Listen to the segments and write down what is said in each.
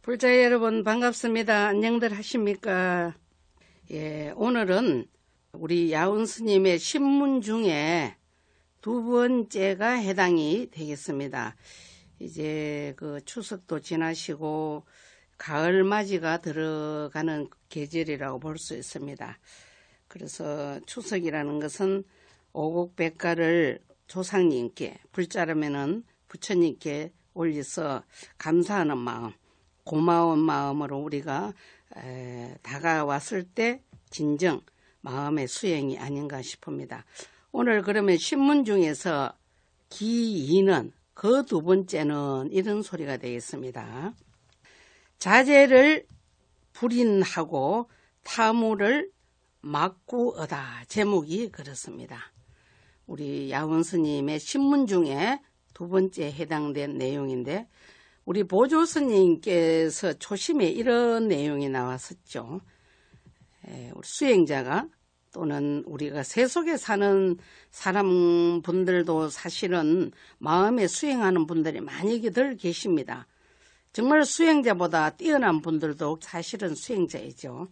불자 여러분 반갑습니다. 안녕들 하십니까? 오늘은 우리 야운 스님의 신문 중에 두 번째가 해당이 되겠습니다. 이제 그 추석도 지나시고 가을 맞이가 들어가는 계절이라고 볼 수 있습니다. 그래서 추석이라는 것은 오곡백과를 조상님께, 불자라면은 부처님께 올려서 감사하는 마음, 고마운 마음으로 우리가 다가왔을 때 진정 마음의 수행이 아닌가 싶습니다. 오늘 그러면 신문 중에서 기2는 그 두 번째는 이런 소리가 되겠습니다. 자제를 불인하고 타무를 막구어다. 제목이 그렇습니다. 우리 야운 스님의 신문 중에 두 번째 해당된 내용인데, 우리 보조 스님께서 초심에 이런 내용이 나왔었죠. 우리 수행자가 또는 우리가 세속에 사는 사람분들도 사실은 마음에 수행하는 분들이 많이들 계십니다. 정말 수행자보다 뛰어난 분들도 사실은 수행자이죠.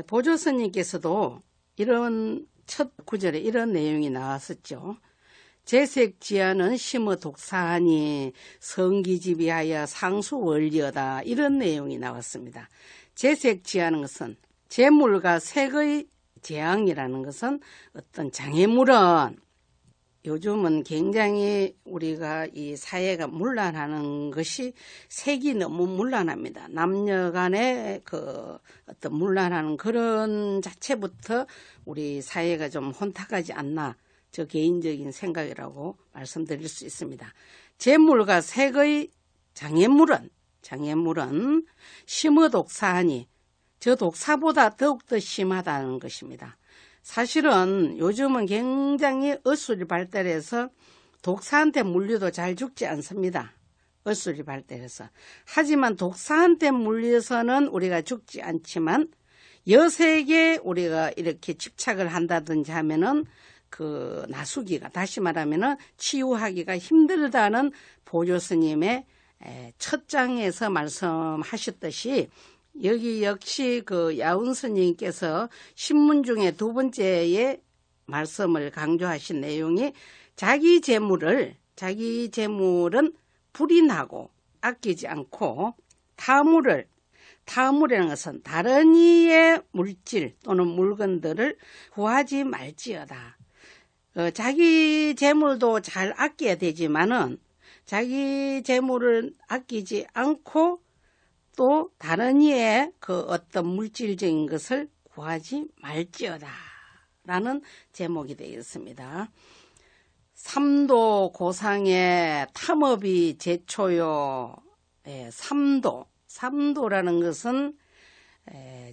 보조 스님께서도 이런 첫 구절에 이런 내용이 나왔었죠. 재색지하는 심어 독사하니 성기지비하여 상수원리여다. 이런 내용이 나왔습니다. 재색지하는 것은 재물과 색의 재앙이라는 것은 어떤 장애물은 요즘은 굉장히 우리가 이 사회가 문란하는 것이 색이 너무 문란합니다. 남녀 간의 그 어떤 문란하는 그런 자체부터 우리 사회가 좀 혼탁하지 않나, 저 개인적인 생각이라고 말씀드릴 수 있습니다. 재물과 색의 장애물은 심어 독사하니 저 독사보다 더욱더 심하다는 것입니다. 사실은 요즘은 굉장히 의술이 발달해서 독사한테 물려도 잘 죽지 않습니다. 의술이 발달해서. 하지만 독사한테 물려서는 우리가 죽지 않지만 여색에 우리가 이렇게 집착을 한다든지 하면은 그 나수기가, 다시 말하면은 치유하기가 힘들다는 보조 스님의 첫 장에서 말씀하셨듯이, 여기 역시 그 야운 스님께서 신문 중에 두 번째의 말씀을 강조하신 내용이 자기 재물은 불인하고 아끼지 않고 타물이라는 것은 다른 이의 물질 또는 물건들을 구하지 말지어다. 자기 재물도 잘 아껴야 되지만은 자기 재물을 아끼지 않고 또 다른 이의 그 어떤 물질적인 것을 구하지 말지어다 라는 제목이 되겠습니다. 삼도 고상의 탐업이 제초요. 삼도라는 것은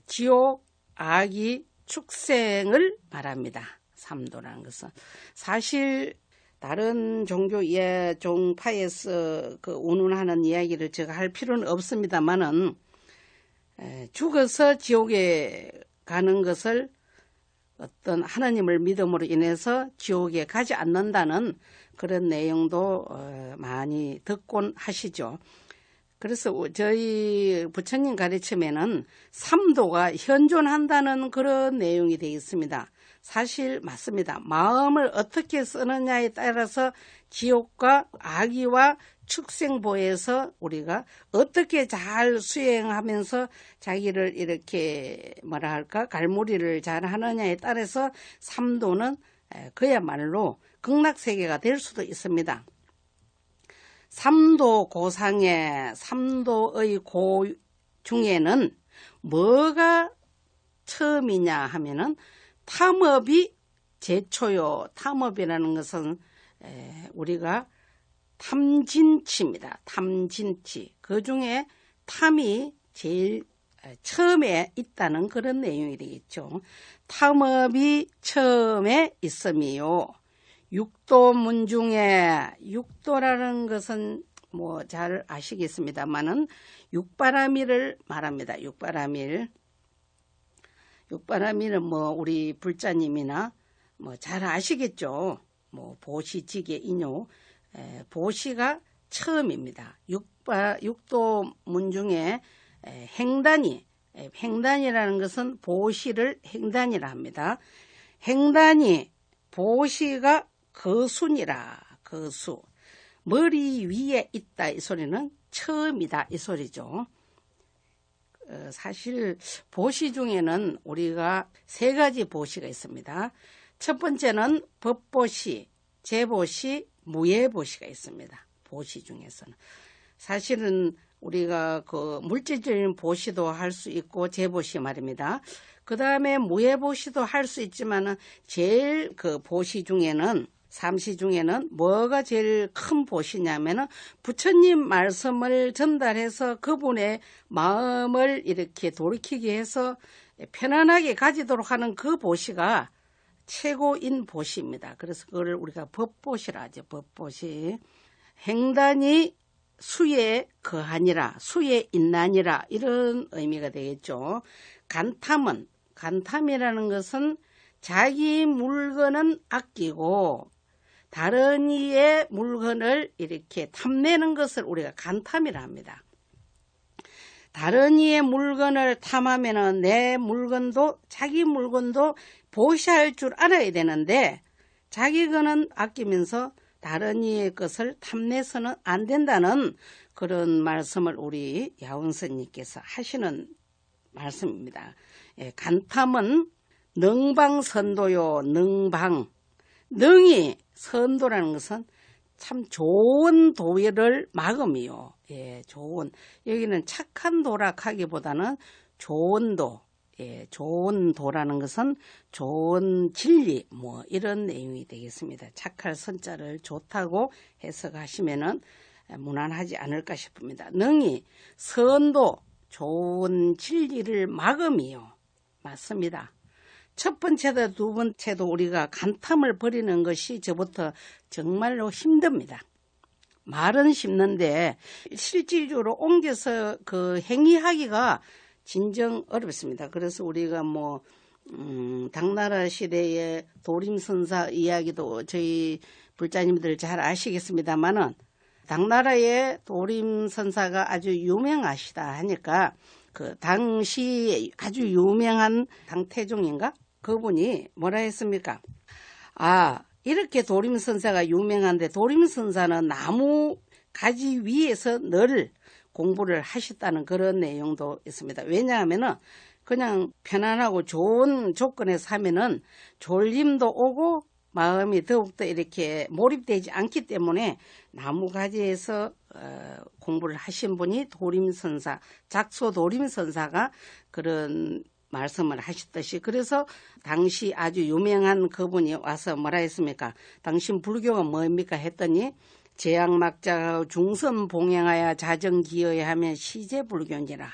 지옥, 악이, 축생을 말합니다. 삼도라는 것은 사실 다른 종파에서 그 운운하는 이야기를 제가 할 필요는 없습니다만은, 죽어서 지옥에 가는 것을 어떤 하나님을 믿음으로 인해서 지옥에 가지 않는다는 그런 내용도 많이 듣곤 하시죠. 그래서 저희 부처님 가르침에는 삼도가 현존한다는 그런 내용이 되어 있습니다. 사실 맞습니다. 마음을 어떻게 쓰느냐에 따라서 지옥과 악의와 축생보에서 우리가 어떻게 잘 수행하면서 자기를 이렇게 갈무리를 잘 하느냐에 따라서 삼도는 그야말로 극락세계가 될 수도 있습니다. 삼도 고상의 삼도의 고 중에는 뭐가 처음이냐 하면은 탐업이 제초요. 탐업이라는 것은 우리가 탐진치입니다. 탐진치. 그 중에 탐이 제일 처음에 있다는 그런 내용이 되겠죠. 탐업이 처음에 있음이요. 육도문 중에, 육도라는 것은 뭐 잘 아시겠습니다만은 육바라밀을 말합니다. 육바라밀은 뭐 우리 불자님이나 뭐 잘 아시겠죠. 뭐 보시지계 인요, 보시가 처음입니다. 육도문 중에 행단이라는 것은 보시를 행단이라 합니다. 행단이 보시가 거순이라. 거수. 머리 위에 있다 이 소리는 처음이다 이 소리죠. 사실 보시 중에는 우리가 세 가지 보시가 있습니다. 첫 번째는 법보시, 재보시, 무예보시가 있습니다. 보시 중에서는. 사실은 우리가 그 물질적인 보시도 할 수 있고 재보시 말입니다. 그 다음에 무예보시도 할 수 있지만은 제일 그 보시 중에는 삼시 중에는 뭐가 제일 큰 보시냐면은 부처님 말씀을 전달해서 그분의 마음을 이렇게 돌이키게 해서 편안하게 가지도록 하는 그 보시가 최고인 보시입니다. 그래서 그걸 우리가 법보시라 하죠. 법보시. 행단이 수에 거하니라, 수에 있나니라 이런 의미가 되겠죠. 간탐이라는 것은 자기 물건은 아끼고 다른 이의 물건을 이렇게 탐내는 것을 우리가 간탐이라 합니다. 다른 이의 물건을 탐하면 내 물건도 자기 물건도 보시할 줄 알아야 되는데 자기 거는 아끼면서 다른 이의 것을 탐내서는 안 된다는 그런 말씀을 우리 야운스님께서 하시는 말씀입니다. 간탐은 능방선도요. 능이 선도라는 것은 참 좋은 도를 막음이요. 좋은. 여기는 착한 도락하기보다는 좋은 도. 좋은 도라는 것은 좋은 진리 뭐 이런 내용이 되겠습니다. 착할 선자를 좋다고 해석하시면은 무난하지 않을까 싶습니다. 능이 선도 좋은 진리를 막음이요. 맞습니다. 첫 번째도 두 번째도 우리가 간탐을 버리는 것이 저부터 정말로 힘듭니다. 말은 쉽는데 실질적으로 옮겨서 그 행위하기가 진정 어렵습니다. 그래서 우리가 당나라 시대의 도림선사 이야기도 저희 불자님들 잘 아시겠습니다만은 당나라의 도림선사가 아주 유명하시다 하니까 그 당시 아주 유명한 당태종인가? 그분이 뭐라 했습니까? 이렇게 도림선사가 유명한데 도림선사는 나무 가지 위에서 늘 공부를 하셨다는 그런 내용도 있습니다. 왜냐하면은 그냥 편안하고 좋은 조건에서 하면은 졸림도 오고 마음이 더욱더 이렇게 몰입되지 않기 때문에 나무가지에서 공부를 하신 분이 도림선사, 작소 도림선사가 그런 말씀을 하셨듯이 그래서 당시 아주 유명한 그분이 와서 뭐라 했습니까? 당신 불교가 뭡니까? 했더니 제약막자 중선 봉행하여 자정기여야 하면 시제불교니라.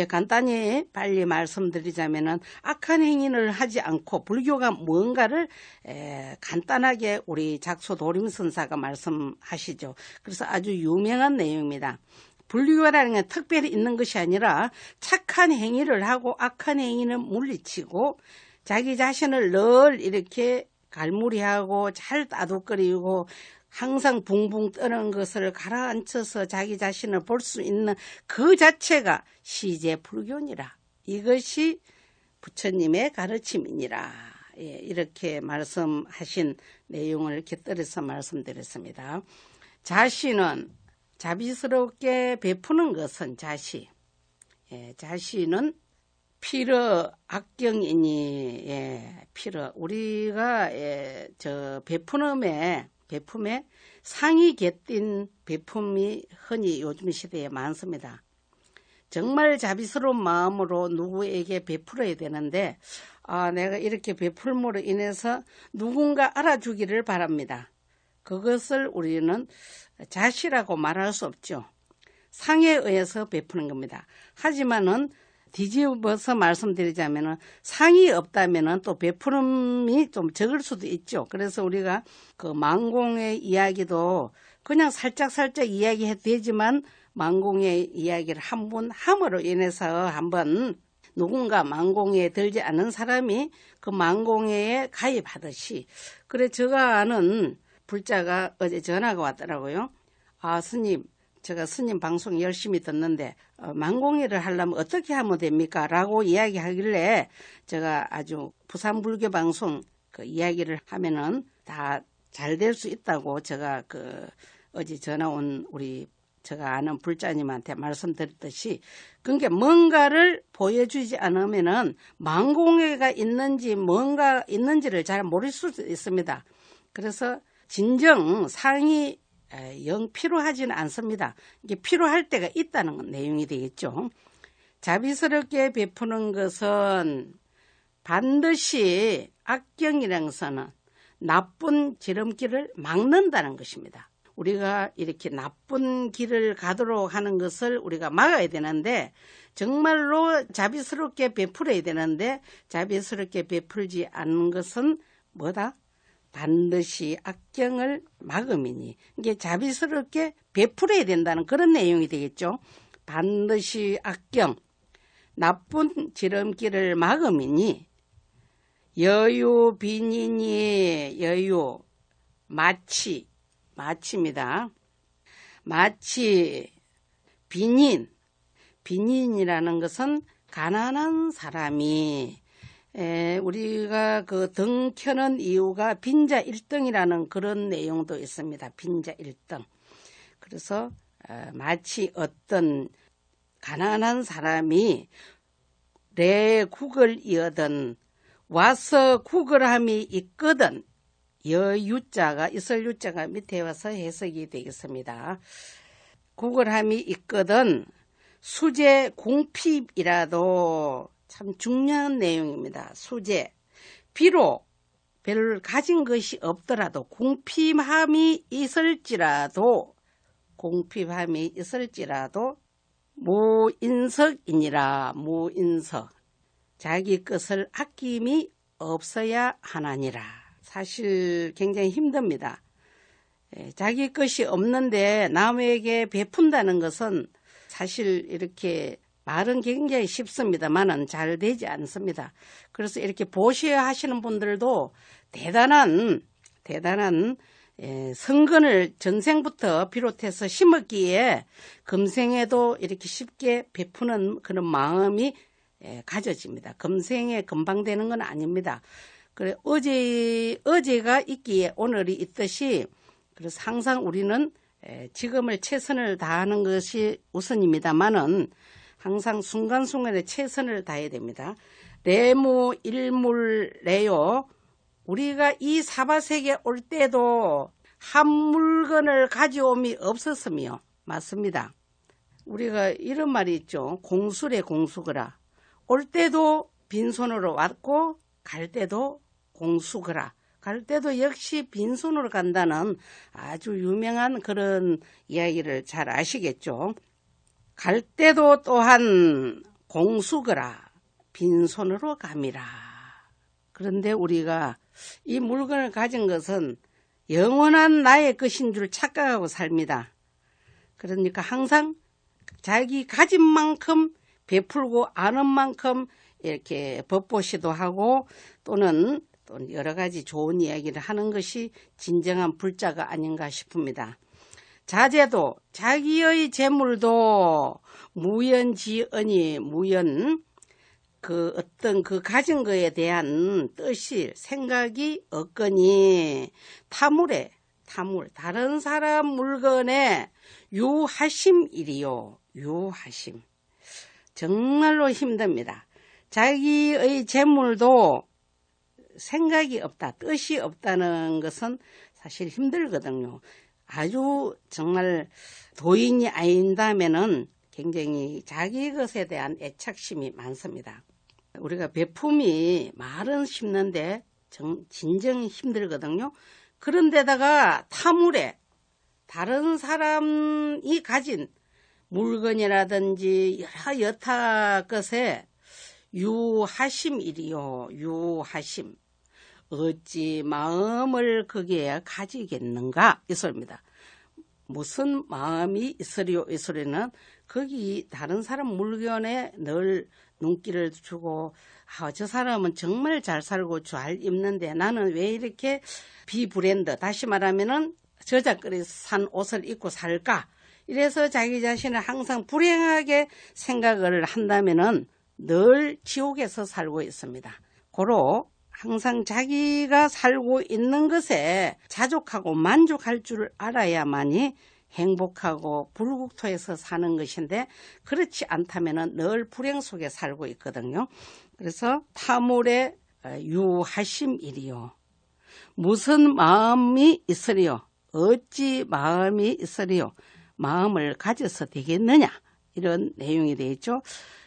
간단히 빨리 말씀드리자면은 악한 행위를 하지 않고 불교가 뭔가를 간단하게 우리 작소 도림선사가 말씀하시죠. 그래서 아주 유명한 내용입니다. 불교라는 게 특별히 있는 것이 아니라 착한 행위를 하고 악한 행위는 물리치고 자기 자신을 늘 이렇게 갈무리하고 잘 따둑거리고 항상 붕붕 뜨는 것을 가라앉혀서 자기 자신을 볼 수 있는 그 자체가 시제불교니라. 이것이 부처님의 가르침이니라. 이렇게 말씀하신 내용을 곁들여서 말씀드렸습니다. 자시는 자비스럽게 베푸는 것은 자시. 자시는 피러 악경이니 피러 우리가 저 베품에 상이 곁띤 베품이 흔히 요즘 시대에 많습니다. 정말 자비스러운 마음으로 누구에게 베풀어야 되는데 내가 이렇게 베풀므로 인해서 누군가 알아주기를 바랍니다. 그것을 우리는 자시라고 말할 수 없죠. 상에 의해서 베푸는 겁니다. 하지만은 뒤집어서 말씀드리자면은 상이 없다면은 또 베푸름이 좀 적을 수도 있죠. 그래서 우리가 그 망공의 이야기도 그냥 살짝 이야기해도 되지만 망공의 이야기를 한 번 함으로 인해서 한번 누군가 망공에 들지 않은 사람이 그 망공회에 가입하듯이 그래 제가 아는 불자가 어제 전화가 왔더라고요. 스님 제가 스님 방송 열심히 듣는데 만공일을 하려면 어떻게 하면 됩니까? 라고 이야기하길래 제가 아주 부산불교 방송 그 이야기를 하면은 다 잘 될 수 있다고 제가 어제 전화 온 우리 제가 아는 불자님한테 말씀드렸듯이 그러니까 뭔가를 보여주지 않으면은 만공회가 있는지 뭔가 있는지를 잘 모를 수도 있습니다. 그래서 진정 상이 영 필요하지는 않습니다. 이게 필요할 때가 있다는 내용이 되겠죠. 자비스럽게 베푸는 것은 반드시 악경이라는 것은 나쁜 지름길을 막는다는 것입니다. 우리가 이렇게 나쁜 길을 가도록 하는 것을 우리가 막아야 되는데 정말로 자비스럽게 베풀어야 되는데 자비스럽게 베풀지 않는 것은 뭐다? 반드시 악경을 막음이니 이게 자비스럽게 베풀어야 된다는 그런 내용이 되겠죠. 반드시 악경, 나쁜 지름길을 막음이니 여유 빈인이 여유 마치입니다. 마치 빈인이라는 것은 가난한 사람이 우리가 그 등 켜는 이유가 빈자 1등이라는 그런 내용도 있습니다. 빈자 1등. 그래서 마치 어떤 가난한 사람이 내 국을 이어든 와서 국을함이 있거든 여유자가 있을 유자가 밑에 와서 해석이 되겠습니다. 국을함이 있거든 수제 공핍이라도 참 중요한 내용입니다. 수제 비록 별 가진 것이 없더라도 공핍함이 있을지라도 무인석이니라 무인석 자기 것을 아낌이 없어야 하나니라. 사실 굉장히 힘듭니다. 자기 것이 없는데 남에게 베푼다는 것은 사실 이렇게 말은 굉장히 쉽습니다만은 잘 되지 않습니다. 그래서 이렇게 보셔야 하시는 분들도 대단한 성근을 전생부터 비롯해서 심었기에 금생에도 이렇게 쉽게 베푸는 그런 마음이 가져집니다. 금생에 금방 되는 건 아닙니다. 그래 어제가 있기에 오늘이 있듯이 그래서 항상 우리는 지금을 최선을 다하는 것이 우선입니다만은 항상 순간순간에 최선을 다해야 됩니다. 레무 일물레요. 우리가 이 사바세계 올 때도 한 물건을 가져옴이 없었으며 맞습니다. 우리가 이런 말이 있죠. 공수래 공수거라. 올 때도 빈손으로 왔고 갈 때도 공수거라. 갈 때도 역시 빈손으로 간다는 아주 유명한 그런 이야기를 잘 아시겠죠. 갈 때도 또한 공수거라. 빈손으로 감이라. 그런데 우리가 이 물건을 가진 것은 영원한 나의 것인 줄 착각하고 삽니다. 그러니까 항상 자기 가진 만큼 베풀고 아는 만큼 이렇게 법보시도 하고 또는 여러 가지 좋은 이야기를 하는 것이 진정한 불자가 아닌가 싶습니다. 자제도 자기의 재물도 무연지언이 무연 그 어떤 그 가진 거에 대한 뜻이 생각이 없거니 타물 다른 사람 물건에 유하심이리요. 유하심 정말로 힘듭니다. 자기의 재물도 생각이 없다, 뜻이 없다는 것은 사실 힘들거든요. 아주 정말 도인이 아닌다면은 굉장히 자기 것에 대한 애착심이 많습니다. 우리가 베품이 말은 쉽는데 진정 힘들거든요. 그런데다가 타물에 다른 사람이 가진 물건이라든지 여러 여타 것에 유하심이리요. 유하심. 어찌 마음을 거기에 가지겠는가 이 소리입니다. 무슨 마음이 있으리요 이 소리는 거기 다른 사람 물건에 늘 눈길을 주고 저 사람은 정말 잘 살고 잘 입는데 나는 왜 이렇게 비브랜드 다시 말하면은 저작거리 산 옷을 입고 살까 이래서 자기 자신을 항상 불행하게 생각을 한다면은 늘 지옥에서 살고 있습니다. 고로 항상 자기가 살고 있는 것에 자족하고 만족할 줄 알아야만이 행복하고 불국토에서 사는 것인데, 그렇지 않다면 늘 불행 속에 살고 있거든요. 그래서 타물의 유하심이리요. 무슨 마음이 있으리요? 어찌 마음이 있으리요? 마음을 가져서 되겠느냐? 이런 내용이 되어 있죠.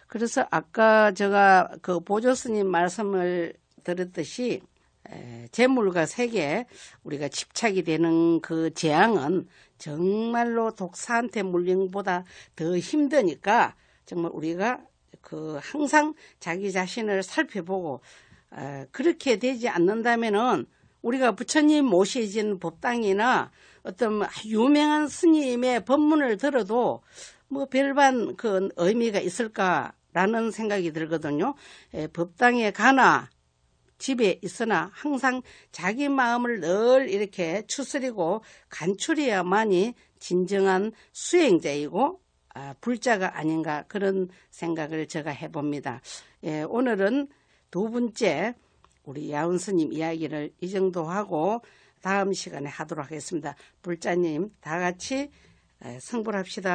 그래서 아까 제가 그 보조스님 말씀을 들었듯이 재물과 세계 우리가 집착이 되는 그 재앙은 정말로 독사한테 물린 것보다 더 힘드니까 정말 우리가 그 항상 자기 자신을 살펴보고 그렇게 되지 않는다면은 우리가 부처님 모시진 법당이나 어떤 유명한 스님의 법문을 들어도 뭐 별반 그 의미가 있을까라는 생각이 들거든요. 법당에 가나 집에 있으나 항상 자기 마음을 늘 이렇게 추스리고 간추려야만이 진정한 수행자이고 불자가 아닌가, 그런 생각을 제가 해봅니다. 오늘은 두 번째 우리 야운 스님 이야기를 이 정도 하고 다음 시간에 하도록 하겠습니다. 불자님 다 같이 성불합시다.